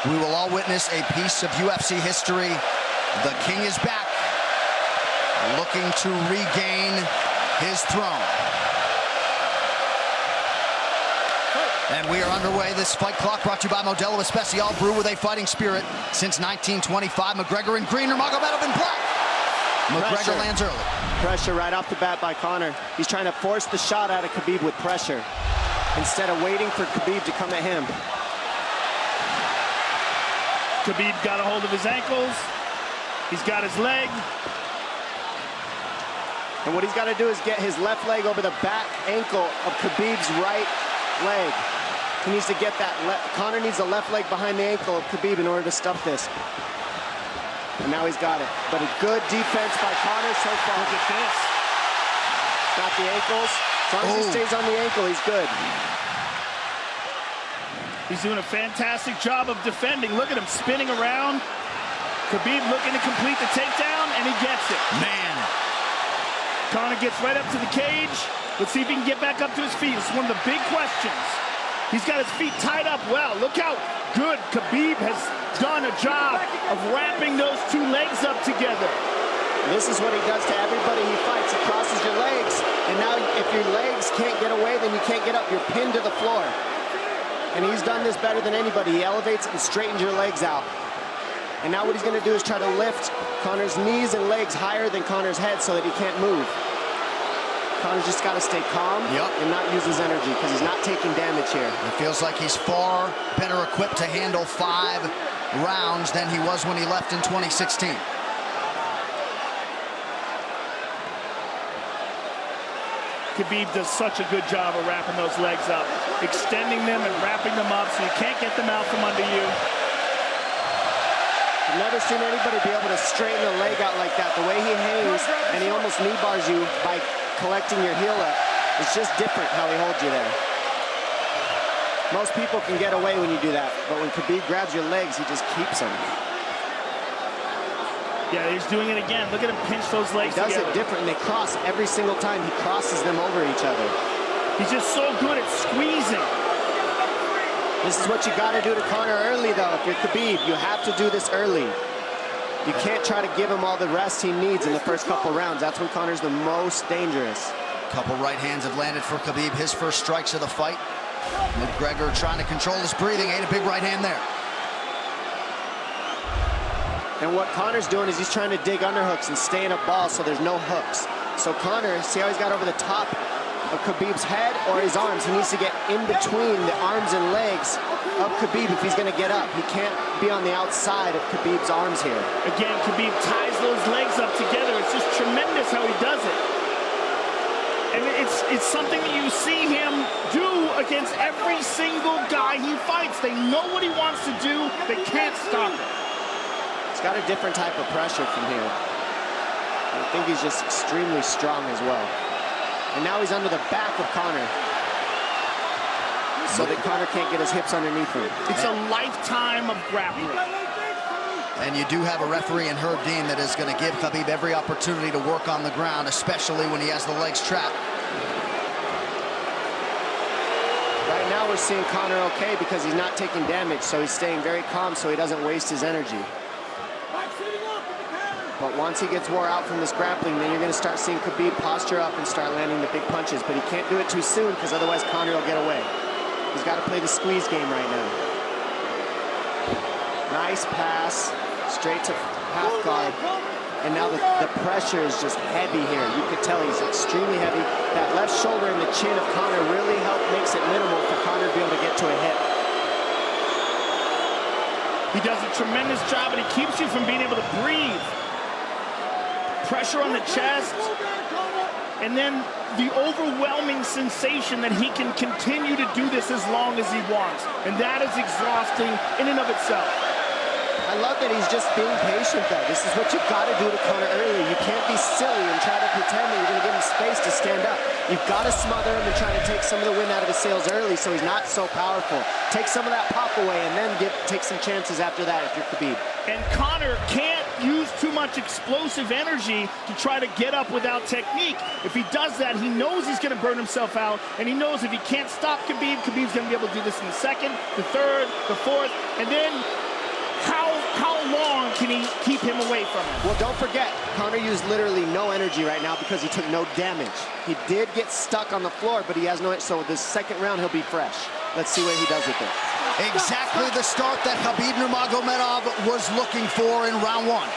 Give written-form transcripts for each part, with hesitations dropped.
we will all witness a piece of UFC history. The King is back, looking to regain his throne. And we are underway. This fight clock brought to you by Modelo Especial, brew with a fighting spirit since 1925. McGregor in green, Nurmagomedov in black. McGregor lands early. Pressure right off the bat by Conor. He's trying to force the shot out of Khabib with pressure instead of waiting for Khabib to come at him. Khabib got a hold of his ankles. He's got his leg. And what he's got to do is get his left leg over the back ankle of Khabib's right leg. He needs to get that. Conor needs the left leg behind the ankle of Khabib in order to stop this. And now he's got it. But a good defense by Conor so far. Look at this. Got the ankles. As long as he stays on the ankle, he's good. He's doing a fantastic job of defending. Look at him spinning around. Khabib looking to complete the takedown, and he gets it. Man. Conor gets right up to the cage. Let's see if he can get back up to his feet. It's one of the big questions. He's got his feet tied up well. Look how good Khabib has done a job of wrapping those two legs up together. This is what he does to everybody he fights. He crosses your legs, and now if your legs can't get away, then you can't get up. You're pinned to the floor. And he's done this better than anybody. He elevates and straightens your legs out. And now what he's going to do is try to lift Conor's knees and legs higher than Conor's head so that he can't move. Conor's just got to stay calm and not use his energy because he's not taking damage here. It feels like he's far better equipped to handle 5 rounds than he was when he left in 2016. Khabib does such a good job of wrapping those legs up, extending them and wrapping them up so you can't get them out from under you. I've never seen anybody be able to straighten a leg out like that. The way he hangs and he almost knee bars you by collecting your heel up. It's just different how he holds you there. Most people can get away when you do that, but when Khabib grabs your legs, he just keeps them. Yeah, he's doing it again. Look at him pinch those legs together. He does it different, and they cross every single time. He crosses them over each other. He's just so good at squeezing. This is what you got to do to Conor early, though. If you're Khabib, you have to do this early. You can't try to give him all the rest he needs in the first couple rounds. That's when Conor's the most dangerous. Couple right hands have landed for Khabib. His first strikes of the fight. McGregor trying to control his breathing. Ate a big right hand there. And what Conor's doing is he's trying to dig underhooks and stay in a ball so there's no hooks. So Conor, see how he's got over the top of Khabib's head or his arms? He needs to get in between the arms and legs of Khabib if he's going to get up. He can't be on the outside of Khabib's arms here. Again, Khabib ties those legs up together. It's just tremendous how he does it. And it's something that you see him do against every single guy he fights. They know what he wants to do. They can't stop it. He's got a different type of pressure from here. I think he's just extremely strong as well. And now he's under the back of Conor, so that Conor can't get his hips underneath him. It's a lifetime of grappling. And you do have a referee in Herb Dean that is going to give Khabib every opportunity to work on the ground, especially when he has the legs trapped. Right now we're seeing Conor okay because he's not taking damage, so he's staying very calm so he doesn't waste his energy. But once he gets wore out from this grappling, then you're going to start seeing Khabib posture up and start landing the big punches. But he can't do it too soon because otherwise Conor will get away. He's got to play the squeeze game right now. Nice pass, straight to half guard. And now the pressure is just heavy here. You could tell he's extremely heavy. That left shoulder and the chin of Conor really makes it minimal for Conor to be able to get to a hip. He does a tremendous job, and he keeps you from being able to breathe. Pressure on the chest, and then the overwhelming sensation that he can continue to do this as long as he wants. And that is exhausting in and of itself. I love that he's just being patient, though. This is what you've got to do to Conor early. You can't be silly and try to pretend that you're going to give him space to stand up. You've got to smother him and try to take some of the wind out of his sails early so he's not so powerful. Take some of that pop away and then take some chances after that if you're Khabib. And Conor can't use too much explosive energy to try to get up without technique. If he does that, he knows he's going to burn himself out, and he knows if he can't stop Khabib, Khabib's going to be able to do this in the second, the third, the fourth, and then can he keep him away from him? Well, don't forget, Conor used literally no energy right now because he took no damage. He did get stuck on the floor, but he has no, so this second round, he'll be fresh. Let's see what he does with it. Exactly the start that Khabib Nurmagomedov was looking for in round one.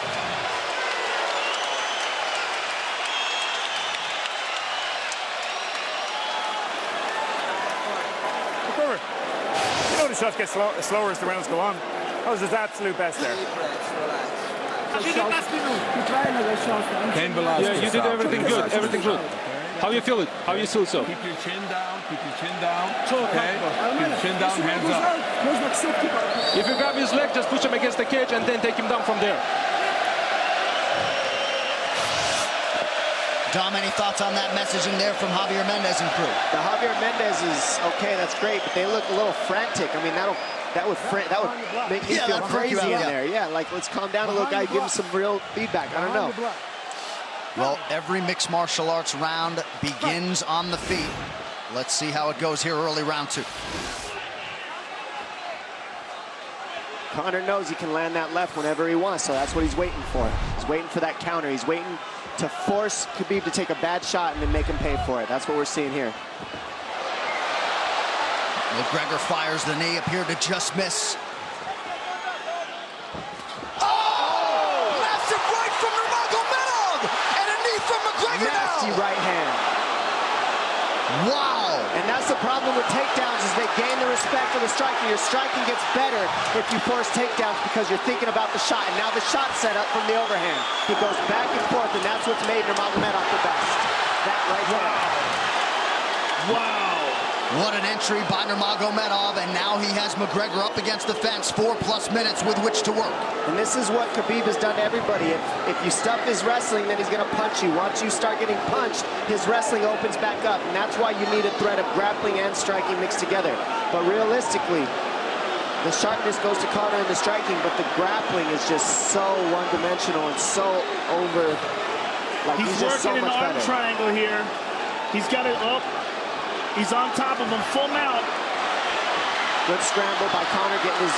You know the shots get slower as the rounds go on. That was his absolute best there. Yeah, you did everything good, everything good. How you feel it? How you feel so? Keep your chin down, keep your chin down. Okay? Keep your chin down, hands up. If you grab his leg, just push him against the cage and then take him down from there. Dom, any thoughts on that messaging there from Javier Mendez and crew? The Javier Mendez is okay, that's great, but they look a little frantic. I mean, that would make me feel crazy in there. Yeah, like let's calm down a little guy, give him some real feedback. I don't know. Well, every mixed martial arts round begins on the feet. Let's see how it goes here early round two. Conor knows he can land that left whenever he wants, so that's what he's waiting for. He's waiting for that counter. He's waiting to force Khabib to take a bad shot and then make him pay for it. That's what we're seeing here. McGregor fires the knee, appeared to just miss. Nasty right hand. Wow. And that's the problem with takedowns is they gain the respect of the striker. Your striking gets better if you force takedowns because you're thinking about the shot. And now the shot's set up from the overhand. He goes back and forth, and that's what's made Nurmagomedov the best. That right there. Wow. What an entry by Nurmagomedov, and now he has McGregor up against the fence, 4+ minutes with which to work. And this is what Khabib has done to everybody. If you stuff his wrestling, then he's going to punch you. Once you start getting punched, his wrestling opens back up, and that's why you need a threat of grappling and striking mixed together. But realistically, the sharpness goes to Conor in the striking, but the grappling is just so one-dimensional and so over. Like he's just so working much an arm better. triangle here. He's got it up. He's on top of him, full mount. Good scramble by Conor, getting his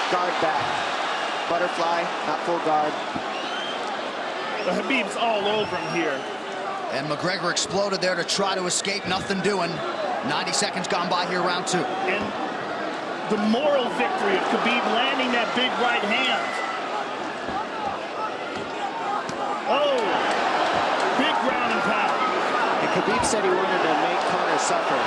guard back. Butterfly, not full guard. The Khabib's all over him here. And McGregor exploded there to try to escape, nothing doing. 90 seconds gone by here, round two. And the moral victory of Khabib landing that big right hand. Oh, big ground and pound. And Khabib said he wanted to make Conor suffer.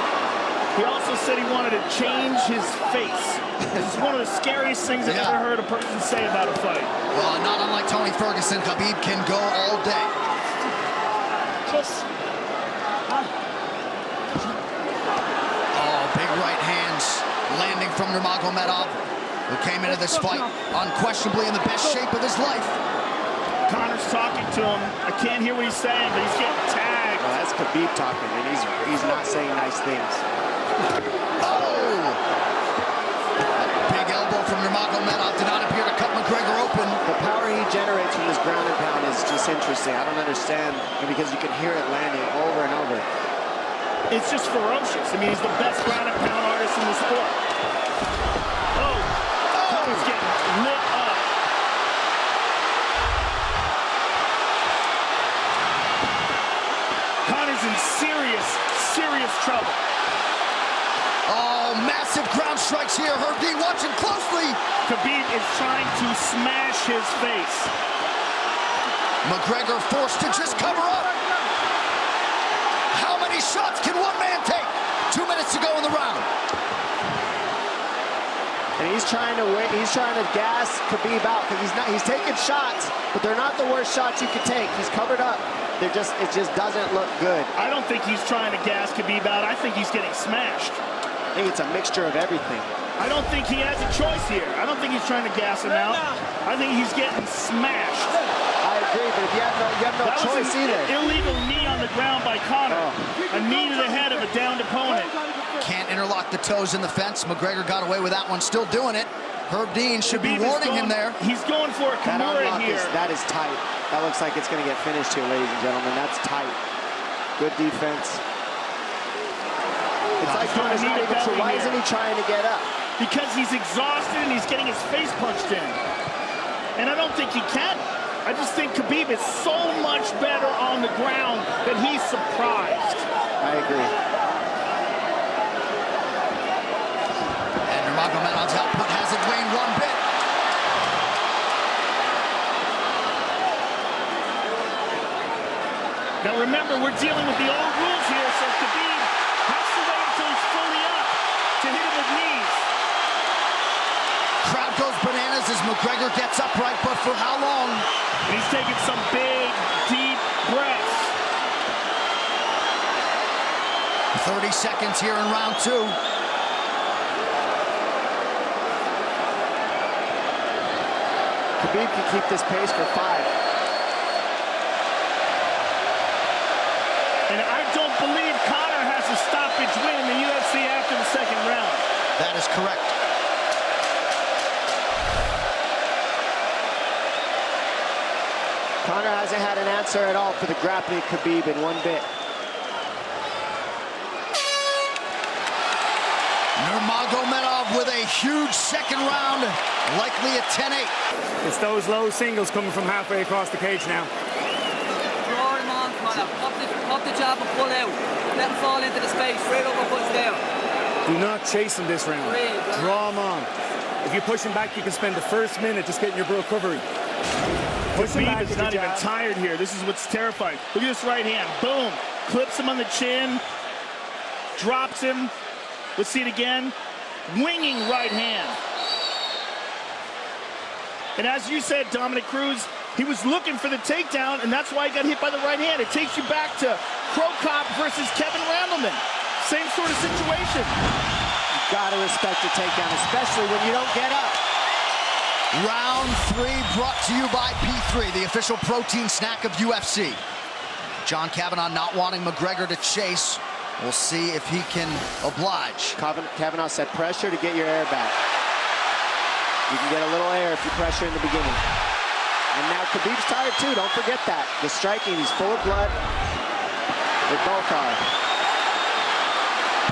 He also said he wanted to change his face. This is one of the scariest things I've ever heard a person say about a fight. Well, not unlike Tony Ferguson, Khabib can go all day. Oh, big right hands landing from Nurmagomedov, who came into this fight unquestionably in the best shape of his life. Conor's talking to him. I can't hear what he's saying, but he's getting tagged. Well, that's Khabib talking, and he's not saying nice things. Oh! Big elbow from Nurmagomedov did not appear to cut McGregor open. The power he generates from this ground and pound is just interesting. I don't understand, because you can hear it landing over and over. It's just ferocious. I mean, he's the best ground and pound artist in the sport. Oh! Conor's getting lit up. Conor's in serious trouble. Oh, massive ground strikes here. Herb Dean watching closely. Khabib is trying to smash his face. McGregor forced to just cover up. How many shots can one man take? 2 minutes to go in the round. And he's trying to wait. He's trying to gas Khabib out because he's taking shots, but they're not the worst shots you could take. He's covered up. It just doesn't look good. I don't think he's trying to gas Khabib out. I think he's getting smashed. I think it's a mixture of everything. I don't think he has a choice here. I don't think he's trying to gas him out. I think he's getting smashed. I agree, but if you have no choice either. An illegal knee on the ground by Conor. A knee to the head of a downed opponent. Can't interlock the toes in the fence. McGregor got away with that one, still doing it. Herb Dean should be warning him there. He's going for a Kimura here. That is tight. That looks like it's going to get finished here, ladies and gentlemen. That's tight. Good defense. It's like Conor's not even sure. Why isn't he trying to get up? Because he's exhausted and he's getting his face punched in. And I don't think he can. I just think Khabib is so much better on the ground that he's surprised. I agree. And Nurmagomedov's output hasn't waned one bit. Now remember, we're dealing with the old rules here, so Khabib has to wait until he's fully up to hit him with knees. Crowd goes bananas as McGregor gets upright, but for how long? And he's taking some big, deep breaths. 30 seconds here in round 2. Khabib can keep this pace for 5. And I don't believe Conor has a stoppage win in the UFC after the second round. That is correct. Conor hasn't had an answer at all for the grappling Khabib in one bit. Nurmagomedov with a huge second round, likely a 10-8. It's those low singles coming from halfway across the cage now. Draw him on, Conor. Pop the jab and pull out. Let him fall into the space. Straight over, push down. Do not chase him this round. Draw him on. If you push him back, you can spend the first minute just getting your recovery. Khabib is not even tired here. This is what's terrifying. Look at this right hand. Boom. Clips him on the chin. Drops him. Let's see it again. Winging right hand. And as you said, Dominic Cruz, he was looking for the takedown, and that's why he got hit by the right hand. It takes you back to Crow Cop versus Kevin Randleman. Same sort of situation. You gotta respect the takedown, especially when you don't get up. Round 3 brought to you by P3, the official protein snack of UFC. John Kavanagh not wanting McGregor to chase. We'll see if he can oblige. Kavanagh said pressure to get your air back. You can get a little air if you pressure in the beginning. And now Khabib's tired too, don't forget that. The striking, he's full of blood. They both are.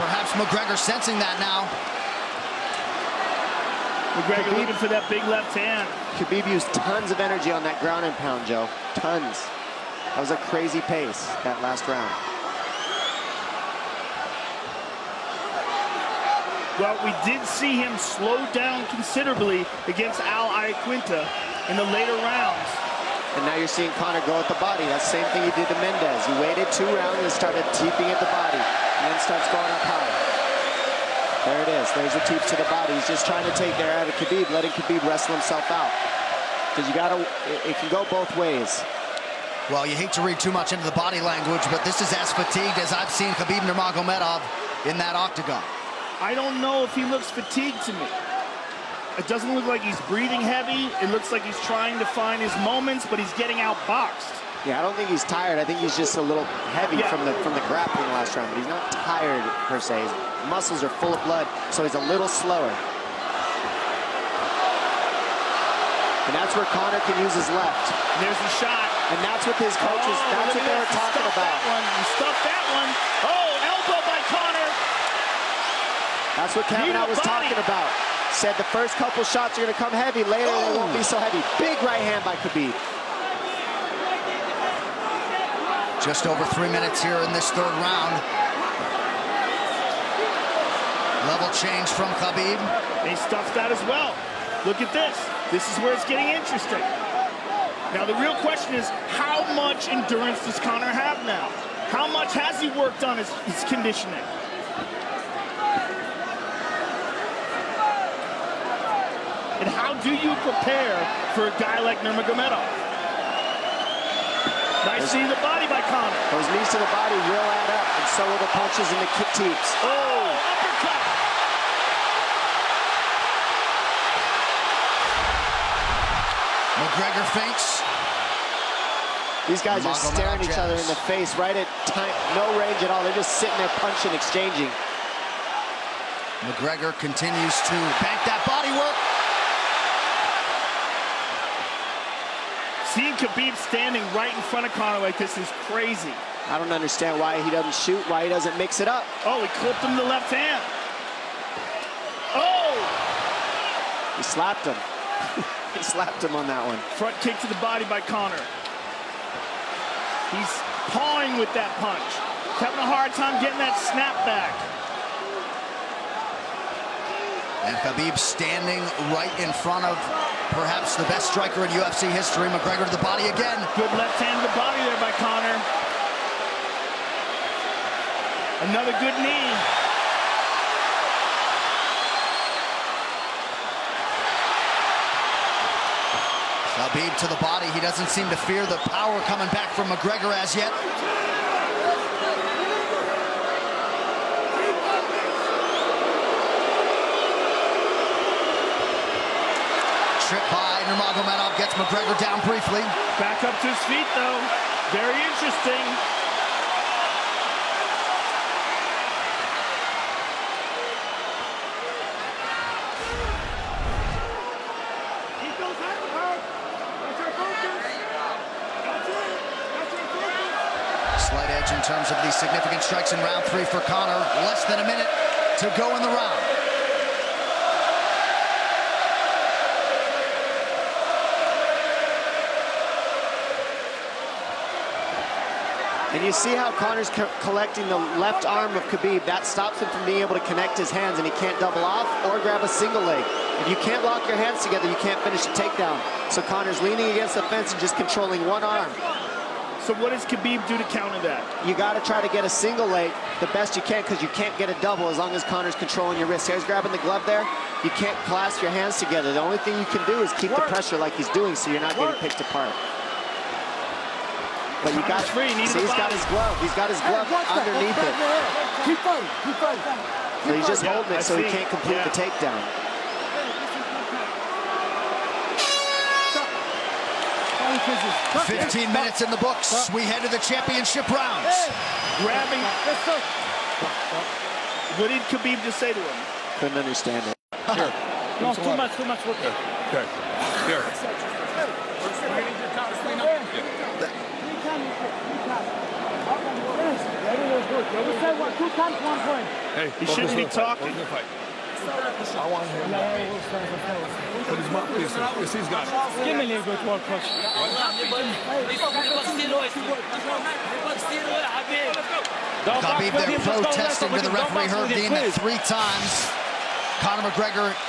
Perhaps McGregor sensing that now. McGregor looking for that big left hand. Khabib used tons of energy on that ground and pound, Joe. Tons. That was a crazy pace, that last round. Well, we did see him slow down considerably against Al Iaquinta in the later rounds. And now you're seeing Conor go at the body. That's the same thing he did to Mendez. He waited 2 rounds and started teeping at the body, and then starts going up high. There it is. There's the teeps to the body. He's just trying to take there out of Khabib, letting Khabib wrestle himself out. Because you gotta, it can go both ways. Well, you hate to read too much into the body language, but this is as fatigued as I've seen Khabib Nurmagomedov in that octagon. I don't know if he looks fatigued to me. It doesn't look like he's breathing heavy. It looks like he's trying to find his moments, but he's getting outboxed. Yeah, I don't think he's tired. I think he's just a little heavy from the grappling last round, but he's not tired per se. His muscles are full of blood, so he's a little slower. And that's where Conor can use his left. There's the shot. And that's what his coaches, that's what they were talking about. He stuffed that one. Oh, elbow by Conor. That's what Kavanagh was talking about. Said the first couple shots are going to come heavy. Later, they won't be so heavy. Big right hand by Khabib. Just over 3 minutes here in this 3rd round. Level change from Khabib. He stuffed that as well. Look at this. This is where it's getting interesting. Now, the real question is, how much endurance does Conor have now? How much has he worked on his conditioning? And how do you prepare for a guy like Nurmagomedov? Nice see the body by Conor. Those knees to the body will add up, and so will the punches and the kick teeps. Oh, uppercut. McGregor feints. These guys are staring each other in the face right at time, no range at all. They're just sitting there punching, exchanging. McGregor continues to bank that body work. Seeing Khabib standing right in front of Conor like this is crazy. I don't understand why he doesn't shoot, why he doesn't mix it up. Oh, he clipped him the left hand. Oh! He slapped him. He slapped him on that one. Front kick to the body by Conor. He's pawing with that punch. Having a hard time getting that snap back. And KHABIB standing right in front of perhaps the best striker in UFC history. McGregor to the body again. Good left hand to the body there by Conor. Another good knee. KHABIB to the body. He doesn't seem to fear the power coming back from McGregor as yet. Trip by Nurmagomedov gets McGregor down briefly. Back up to his feet, though. Very interesting. Slight edge in terms of the significant strikes in round 3 for Conor. Less than a minute to go in the round. And you see how Conor's collecting the left arm of KHABIB. That stops him from being able to connect his hands, and he can't double off or grab a single leg. If you can't lock your hands together, you can't finish a takedown. So Conor's leaning against the fence and just controlling one arm. So what does KHABIB do to counter that? You got to try to get a single leg the best you can, because you can't get a double as long as Conor's controlling your wrist. Here's grabbing the glove there. You can't clasp your hands together. The only thing you can do is keep the pressure like he's doing, so you're not getting picked apart. But you got, see, he's got his glove. He's got his glove underneath it. Keep fighting, keep fighting. So he's just holding it so he can't complete the takedown. Hey. 15 minutes in the books. We head to the championship rounds. Grabbing. What did KHABIB just say to him? Couldn't understand it. Here. No, too much work. Okay. Here. Hey, He shouldn't be talking. I want him to put his mouth. Listen, he's got it. Give me a little bit more push. KHABIB there protesting to the referee, heard the 3 times. Conor McGregor